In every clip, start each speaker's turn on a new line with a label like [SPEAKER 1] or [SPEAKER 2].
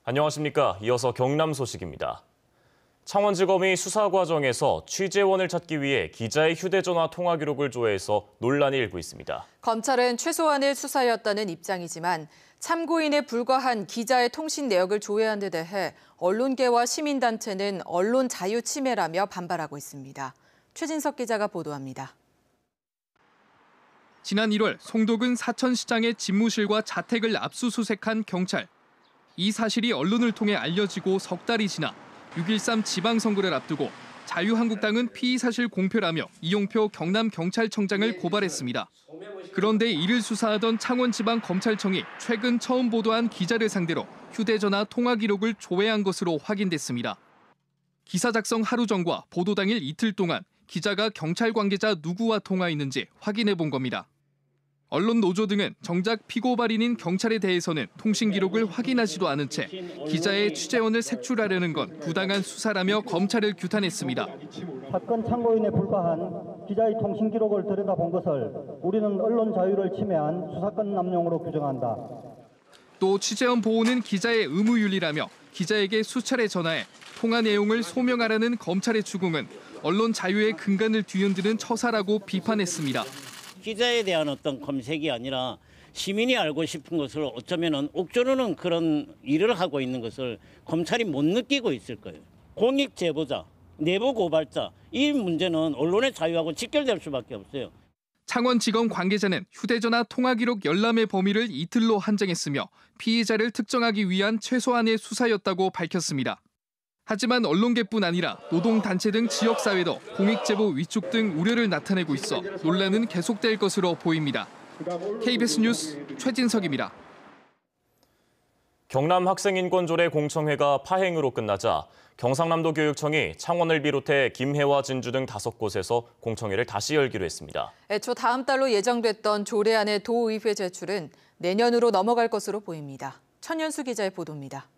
[SPEAKER 1] 안녕하십니까. 이어서 경남 소식입니다. 창원지검이 수사 과정에서 취재원을 찾기 위해 기자의 휴대전화 통화 기록을 조회해서 논란이 일고 있습니다.
[SPEAKER 2] 검찰은 최소한의 수사였다는 입장이지만 참고인에 불과한 기자의 통신 내역을 조회한 데 대해 언론계와 시민단체는 언론 자유 침해라며 반발하고 있습니다. 최진석 기자가 보도합니다.
[SPEAKER 3] 지난 1월 송도군 사천시장의 집무실과 자택을 압수수색한 경찰. 이 사실이 언론을 통해 알려지고 석 달이 지나 6.13 지방선거를 앞두고 자유한국당은 피의 사실 공표라며 이용표 경남경찰청장을 고발했습니다. 그런데 이를 수사하던 창원지방검찰청이 최근 처음 보도한 기자를 상대로 휴대전화 통화 기록을 조회한 것으로 확인됐습니다. 기사 작성 하루 전과 보도 당일 이틀 동안 기자가 경찰 관계자 누구와 통화했는지 확인해 본 겁니다. 언론 노조 등은 정작 피고발인인 경찰에 대해서는 통신 기록을 확인하지도 않은 채 기자의 취재원을 색출하려는 건 부당한 수사라며 검찰을 규탄했습니다.
[SPEAKER 4] 사건 참고인에 불과한 기자의 통신 기록을 들여다본 것을 우리는 언론 자유를 침해한 수사권 남용으로 규정한다.
[SPEAKER 3] 또 취재원 보호는 기자의 의무윤리라며 기자에게 수차례 전화해 통화 내용을 소명하라는 검찰의 추궁은 언론 자유의 근간을 뒤흔드는 처사라고 비판했습니다.
[SPEAKER 5] 기자에 대한 어떤 검색이 아니라 시민이 알고 싶은 것을 어쩌면 옥조르는 그런 일을 하고 있는 것을 검찰이 못 느끼고 있을 거예요. 공익 제보자, 내부 고발자, 이 문제는 언론의 자유하고 직결될 수밖에 없어요.
[SPEAKER 3] 창원지검 관계자는 휴대전화 통화 기록 열람의 범위를 이틀로 한정했으며 피해자를 특정하기 위한 최소한의 수사였다고 밝혔습니다. 하지만 언론계뿐 아니라 노동단체 등 지역사회도 공익제보 위축 등 우려를 나타내고 있어 논란은 계속될 것으로 보입니다. KBS 뉴스 최진석입니다.
[SPEAKER 1] 경남 학생인권조례 공청회가 파행으로 끝나자 경상남도 교육청이 창원을 비롯해 김해와 진주 등 5곳에서 공청회를 다시 열기로 했습니다.
[SPEAKER 2] 애초 다음 달로 예정됐던 조례안의 도의회 제출은 내년으로 넘어갈 것으로 보입니다. 천연수 기자의 보도입니다.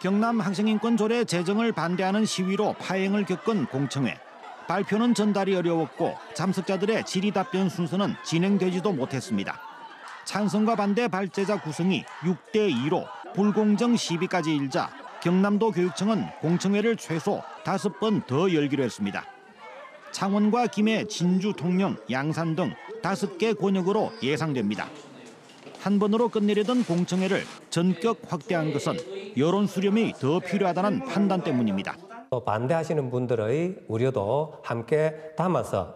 [SPEAKER 6] 경남 학생인권 조례 제정을 반대하는 시위로 파행을 겪은 공청회. 발표는 전달이 어려웠고 참석자들의 질의 답변 순서는 진행되지도 못했습니다. 찬성과 반대 발제자 구성이 6대2로 불공정 시비까지 일자 경남도 교육청은 공청회를 최소 5번 더 열기로 했습니다. 창원과 김해, 진주, 통영, 양산 등 5개 권역으로 예상됩니다. 한 번으로 끝내려던 공청회를 전격 확대한 것은 여론 수렴이 더 필요하다는 판단 때문입니다.
[SPEAKER 7] 반대하시는 분들의 우려도 함께 담아서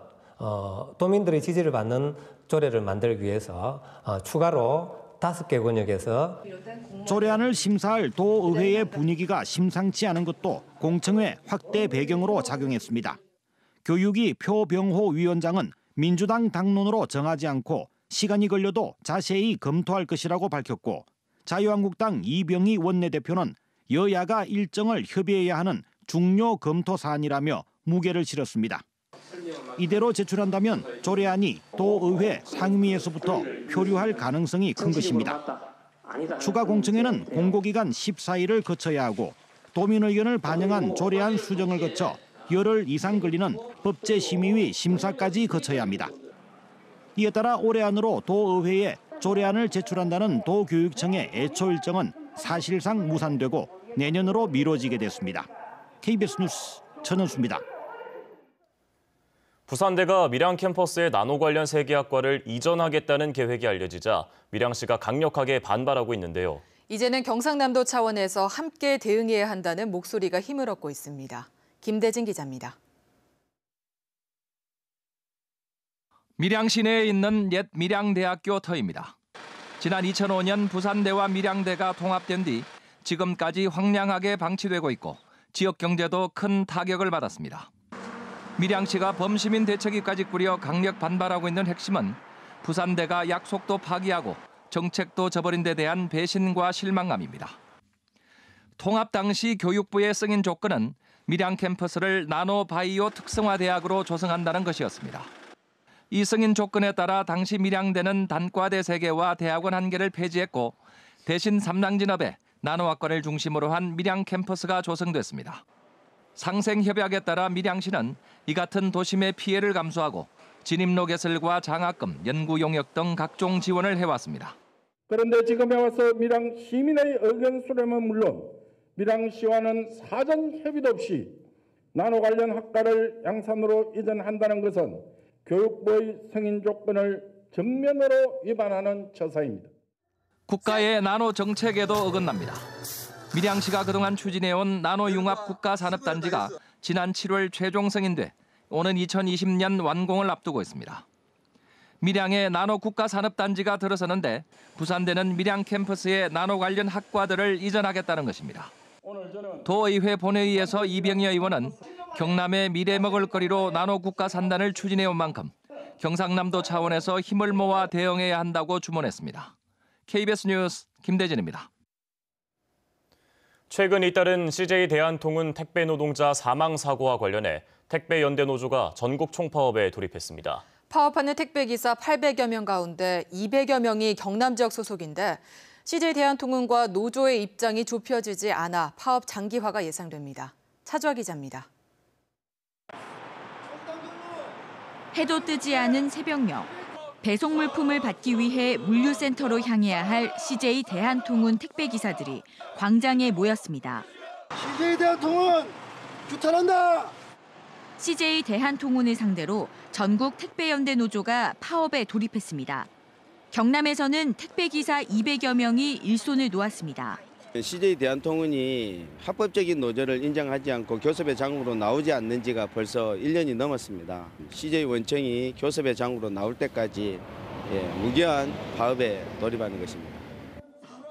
[SPEAKER 7] 도민들의 지지를 받는 조례를 만들기 위해서 추가로 5개 권역에서
[SPEAKER 6] 조례안을 심사할 도의회의 분위기가 심상치 않은 것도 공청회 확대 배경으로 작용했습니다. 교육위 표병호 위원장은 민주당 당론으로 정하지 않고 시간이 걸려도 자세히 검토할 것이라고 밝혔고 자유한국당 이병희 원내대표는 여야가 일정을 협의해야 하는 중요 검토 사안이라며 무게를 실었습니다. 이대로 제출한다면 조례안이 도의회 상임위에서부터 표류할 가능성이 큰 것입니다. 추가 공청회는 공고기간 14일을 거쳐야 하고 도민 의견을 반영한 조례안 수정을 거쳐 열흘 이상 걸리는 법제심의위 심사까지 거쳐야 합니다. 이에 따라 올해 안으로 도의회에 조례안을 제출한다는 도교육청의 애초 일정은 사실상 무산되고 내년으로 미뤄지게 됐습니다. KBS 뉴스 천은수입니다.
[SPEAKER 1] 부산대가 밀양 캠퍼스의 나노 관련 3개 학과를 이전하겠다는 계획이 알려지자 밀양시가 강력하게 반발하고 있는데요.
[SPEAKER 2] 이제는 경상남도 차원에서 함께 대응해야 한다는 목소리가 힘을 얻고 있습니다. 김대진 기자입니다.
[SPEAKER 8] 밀양 시내에 있는 옛 밀양대학교 터입니다. 지난 2005년 부산대와 밀양대가 통합된 뒤 지금까지 황량하게 방치되고 있고 지역 경제도 큰 타격을 받았습니다. 밀양시가 범시민 대책위까지 꾸려 강력 반발하고 있는 핵심은 부산대가 약속도 파기하고 정책도 저버린 데 대한 배신과 실망감입니다. 통합 당시 교육부의 승인 조건은 밀양 캠퍼스를 나노바이오 특성화 대학으로 조성한다는 것이었습니다. 이 승인 조건에 따라 당시 밀양대는 단과대 3개와 대학원 1개를 폐지했고 대신 삼랑진업에 나노학과를 중심으로 한 밀양 캠퍼스가 조성됐습니다. 상생협약에 따라 밀양시는 이 같은 도심의 피해를 감수하고 진입로 개설과 장학금, 연구 용역 등 각종 지원을 해왔습니다.
[SPEAKER 9] 그런데 지금에 와서 밀양 시민의 의견 수렴은 물론 밀양시와는 사전 협의도 없이 나노 관련 학과를 양산으로 이전한다는 것은 교육부의 승인 조건을 정면으로 위반하는 처사입니다.
[SPEAKER 8] 국가의 나노 정책에도 어긋납니다. 밀양시가 그동안 추진해온 나노융합 국가산업단지가 지난 7월 최종 승인돼 오는 2020년 완공을 앞두고 있습니다. 밀양에 나노 국가산업단지가 들어서는데 부산대는 밀양 캠퍼스에 나노 관련 학과들을 이전하겠다는 것입니다. 도의회 본회의에서 이병여 의원은 경남의 미래 먹을거리로 나노 국가산단을 추진해온 만큼 경상남도 차원에서 힘을 모아 대응해야 한다고 주문했습니다. KBS 뉴스 김대진입니다.
[SPEAKER 1] 최근 잇따른 CJ 대한통운 택배 노동자 사망 사고와 관련해 택배 연대 노조가 전국 총파업에 돌입했습니다.
[SPEAKER 2] 파업하는 택배기사 800여 명 가운데 200여 명이 경남 지역 소속인데 CJ 대한통운과 노조의 입장이 좁혀지지 않아 파업 장기화가 예상됩니다. 차주아 기자입니다.
[SPEAKER 10] 해도 뜨지 않은 새벽녘. 배송 물품을 받기 위해 물류센터로 향해야 할 CJ 대한통운 택배기사들이 광장에 모였습니다.
[SPEAKER 11] CJ 대한통운 규탄한다!
[SPEAKER 10] CJ 대한통운을 상대로 전국 택배연대 노조가 파업에 돌입했습니다. 경남에서는 택배기사 200여 명이 일손을 놓았습니다.
[SPEAKER 12] CJ 대한통운이 합법적인 노조를 인정하지 않고 교섭의 장으로 나오지 않는 지가 벌써 1년이 넘었습니다. CJ 원청이 교섭의 장으로 나올 때까지 무기한 파업에 돌입하는 것입니다.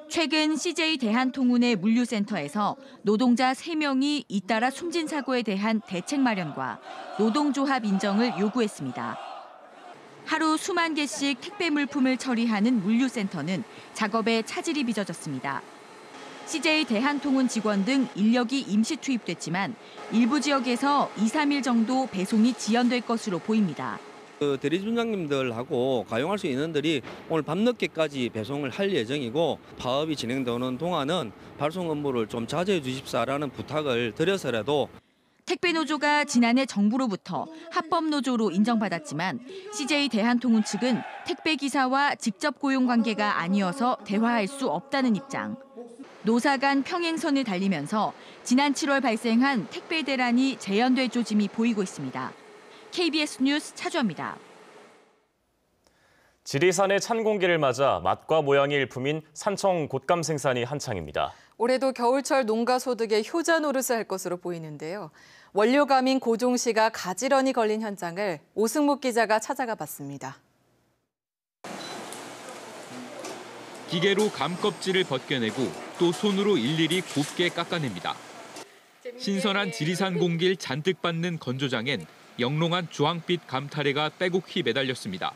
[SPEAKER 10] 최근 CJ 대한통운의 물류센터에서 노동자 3명이 잇따라 숨진 사고에 대한 대책 마련과 노동조합 인정을 요구했습니다. 하루 수만 개씩 택배 물품을 처리하는 물류센터는 작업에 차질이 빚어졌습니다. CJ 대한통운 직원 등 인력이 임시 투입됐지만 일부 지역에서 2, 3일 정도 배송이 지연될 것으로 보입니다.
[SPEAKER 13] 대리점장님들하고 가용할 수 있는 들이 오늘 밤늦게까지 배송을 할 예정이고 파업이 진행되는 동안은 발송 업무를 좀 자제해 주십사라는 부탁을 드려서라도
[SPEAKER 10] 택배노조가 지난해 정부로부터 합법노조로 인정받았지만 CJ 대한통운 측은 택배기사와 직접 고용 관계가 아니어서 대화할 수 없다는 입장. 노사 간 평행선을 달리면서 지난 7월 발생한 택배 대란이 재현될 조짐이 보이고 있습니다. KBS 뉴스 차주아입니다.
[SPEAKER 1] 지리산의 찬 공기를 맞아 맛과 모양이 일품인 산청 곶감 생산이 한창입니다.
[SPEAKER 2] 올해도 겨울철 농가 소득에 효자 노릇을 할 것으로 보이는데요. 원료감인 고종씨가 가지런히 걸린 현장을 오승목 기자가 찾아가 봤습니다.
[SPEAKER 14] 기계로 감 껍질을 벗겨내고 또 손으로 일일이 곱게 깎아냅니다. 신선한 지리산 공기를 잔뜩 받는 건조장엔 영롱한 주황빛 감타래가 빼곡히 매달렸습니다.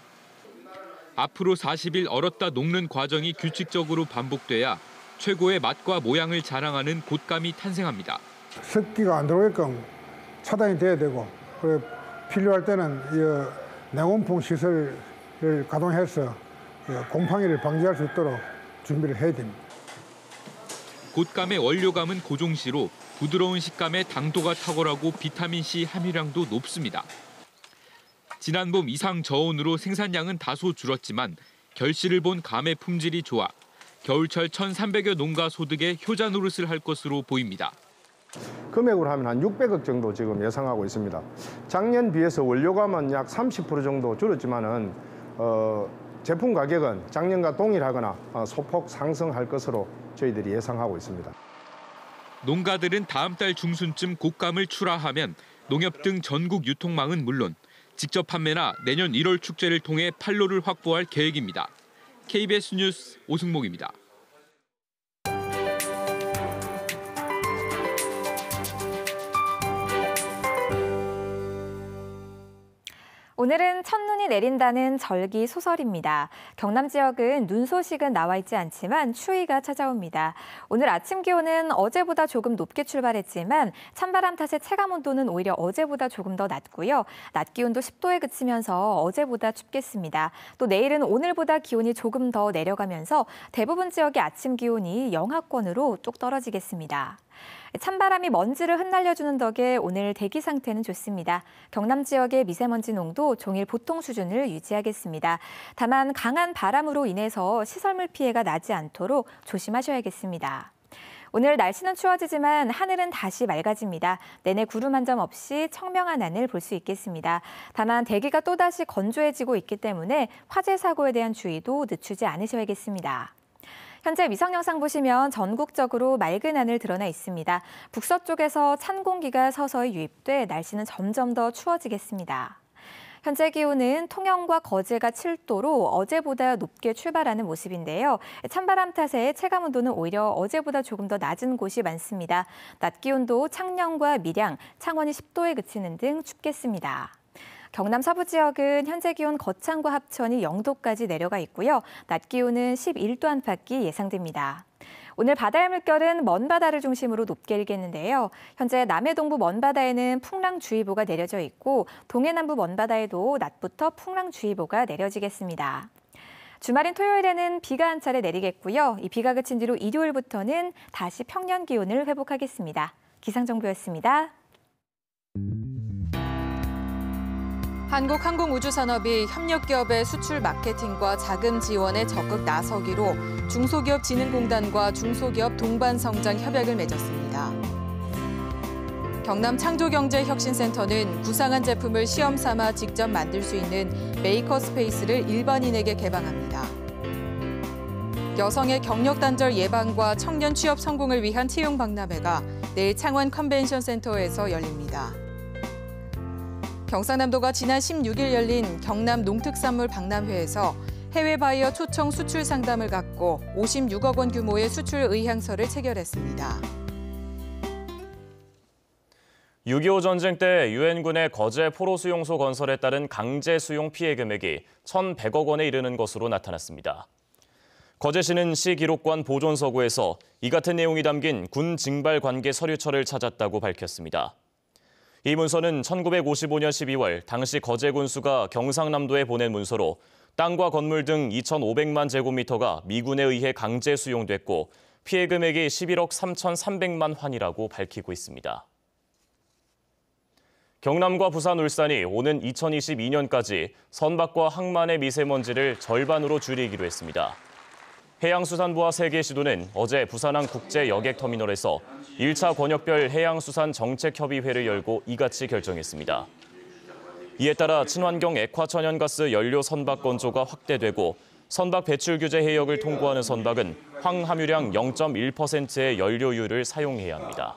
[SPEAKER 14] 앞으로 40일 얼었다 녹는 과정이 규칙적으로 반복돼야 최고의 맛과 모양을 자랑하는 곶감이 탄생합니다.
[SPEAKER 15] 습기가 안 들어오게끔 차단이 돼야 되고 필요할 때는 냉온풍 시설을 가동해서 곰팡이를 방지할 수 있도록 준비를 해야 됩니다.
[SPEAKER 14] 곶감의 원료감은 고종씨로 부드러운 식감에 당도가 탁월하고 비타민C 함유량도 높습니다. 지난 봄 이상 저온으로 생산량은 다소 줄었지만 결실을 본 감의 품질이 좋아 겨울철 1,300여 농가 소득에 효자 노릇을 할 것으로 보입니다.
[SPEAKER 16] 금액으로 하면 한 600억 정도 지금 예상하고 있습니다. 작년 비해서 원료감은 약 30% 정도 줄었지만은 제품 가격은 작년과 동일하거나 소폭 상승할 것으로 저희들이 예상하고 있습니다.
[SPEAKER 14] 농가들은 다음 달 중순쯤 곶감을 출하하면 농협 등 전국 유통망은 물론 직접 판매나 내년 1월 축제를 통해 판로를 확보할 계획입니다. KBS 뉴스 오승목입니다.
[SPEAKER 17] 오늘은 첫눈이 내린다는 절기 소설입니다. 경남 지역은 눈 소식은 나와 있지 않지만 추위가 찾아옵니다. 오늘 아침 기온은 어제보다 조금 높게 출발했지만 찬바람 탓에 체감 온도는 오히려 어제보다 조금 더 낮고요. 낮 기온도 10도에 그치면서 어제보다 춥겠습니다. 또 내일은 오늘보다 기온이 조금 더 내려가면서 대부분 지역의 아침 기온이 영하권으로 뚝 떨어지겠습니다. 찬바람이 먼지를 흩날려주는 덕에 오늘 대기 상태는 좋습니다. 경남 지역의 미세먼지 농도 종일 보통 수준을 유지하겠습니다. 다만 강한 바람으로 인해서 시설물 피해가 나지 않도록 조심하셔야겠습니다. 오늘 날씨는 추워지지만 하늘은 다시 맑아집니다. 내내 구름 한 점 없이 청명한 하늘 볼 수 있겠습니다. 다만 대기가 또다시 건조해지고 있기 때문에 화재 사고에 대한 주의도 늦추지 않으셔야겠습니다. 현재 위성 영상 보시면 전국적으로 맑은 하늘 드러나 있습니다. 북서쪽에서 찬 공기가 서서히 유입돼 날씨는 점점 더 추워지겠습니다. 현재 기온은 통영과 거제가 7도로 어제보다 높게 출발하는 모습인데요. 찬바람 탓에 체감온도는 오히려 어제보다 조금 더 낮은 곳이 많습니다. 낮 기온도 창녕과 밀양, 창원이 10도에 그치는 등 춥겠습니다. 경남 서부 지역은 현재 기온 거창과 합천이 0도까지 내려가 있고요. 낮 기온은 11도 안팎이 예상됩니다. 오늘 바다의 물결은 먼바다를 중심으로 높게 일겠는데요. 현재 남해동부 먼바다에는 풍랑주의보가 내려져 있고 동해남부 먼바다에도 낮부터 풍랑주의보가 내려지겠습니다. 주말인 토요일에는 비가 한 차례 내리겠고요. 이 비가 그친 뒤로 일요일부터는 다시 평년 기온을 회복하겠습니다. 기상정보였습니다.
[SPEAKER 2] 한국항공우주산업이 협력기업의 수출 마케팅과 자금 지원에 적극 나서기로 중소기업진흥공단과 중소기업 동반성장 협약을 맺었습니다. 경남 창조경제혁신센터는 구상한 제품을 시험 삼아 직접 만들 수 있는 메이커 스페이스를 일반인에게 개방합니다. 여성의 경력 단절 예방과 청년 취업 성공을 위한 채용 박람회가 내일 창원 컨벤션 센터에서 열립니다. 경상남도가 지난 16일 열린 경남 농특산물 박람회에서 해외 바이어 초청 수출 상담을 갖고 56억 원 규모의 수출 의향서를 체결했습니다.
[SPEAKER 1] 6.25 전쟁 때 유엔군의 거제 포로수용소 건설에 따른 강제 수용 피해 금액이 1,100억 원에 이르는 것으로 나타났습니다. 거제시는 시기록관 보존서고에서 이 같은 내용이 담긴 군 징발 관계 서류처를 찾았다고 밝혔습니다. 이 문서는 1955년 12월 당시 거제 군수가 경상남도에 보낸 문서로 땅과 건물 등 2,500만 제곱미터가 미군에 의해 강제 수용됐고 피해 금액이 11억 3,300만 환이라고 밝히고 있습니다. 경남과 부산, 울산이 오는 2022년까지 선박과 항만의 미세먼지를 절반으로 줄이기로 했습니다. 해양수산부와 세계시도는 어제 부산항 국제여객터미널에서 1차 권역별 해양수산 정책협의회를 열고 이같이 결정했습니다. 이에 따라 친환경 액화천연가스 연료 선박 건조가 확대되고 선박 배출 규제 해역을 통과하는 선박은 황함유량 0.1%의 연료유를 사용해야 합니다.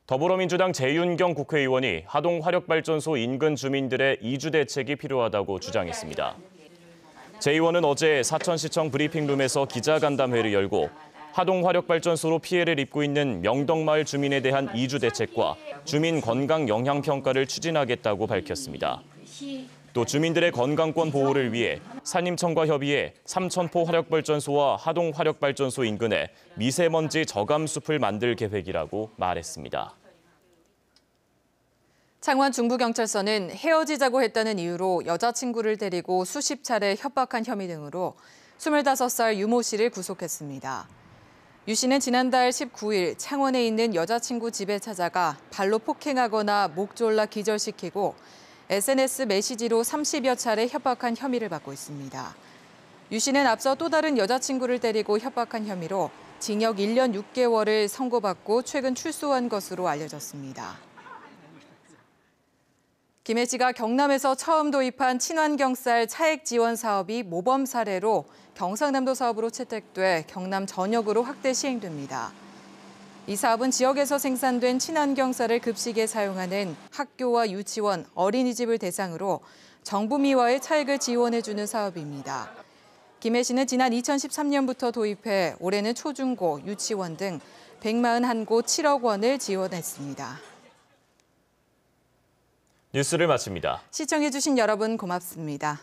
[SPEAKER 1] 더불어민주당 재윤경 국회의원이 하동화력발전소 인근 주민들의 이주 대책이 필요하다고 주장했습니다. 재 의원은 어제 사천시청 브리핑룸에서 기자간담회를 열고 하동화력발전소로 피해를 입고 있는 명덕마을 주민에 대한 이주 대책과 주민 건강 영향평가를 추진하겠다고 밝혔습니다. 또 주민들의 건강권 보호를 위해 산림청과 협의해 삼천포 화력발전소와 하동화력발전소 인근에 미세먼지 저감숲을 만들 계획이라고 말했습니다.
[SPEAKER 2] 창원 중부경찰서는 헤어지자고 했다는 이유로 여자친구를 데리고 수십 차례 협박한 혐의 등으로 25살 유모 씨를 구속했습니다. 유 씨는 지난달 19일 창원에 있는 여자친구 집에 찾아가 발로 폭행하거나 목 졸라 기절시키고 SNS 메시지로 30여 차례 협박한 혐의를 받고 있습니다. 유 씨는 앞서 또 다른 여자친구를 데리고 협박한 혐의로 징역 1년 6개월을 선고받고 최근 출소한 것으로 알려졌습니다. 김 씨가 경남에서 처음 도입한 친환경쌀 차액 지원 사업이 모범 사례로 경상남도 사업으로 채택돼 경남 전역으로 확대 시행됩니다. 이 사업은 지역에서 생산된 친환경 쌀을 급식에 사용하는 학교와 유치원, 어린이집을 대상으로 정부 미화의 차액을 지원해주는 사업입니다. 김 씨는 지난 2013년부터 도입해 올해는 초중고, 유치원 등 141곳 7억 원을 지원했습니다.
[SPEAKER 1] 뉴스를 마칩니다.
[SPEAKER 2] 시청해주신 여러분 고맙습니다.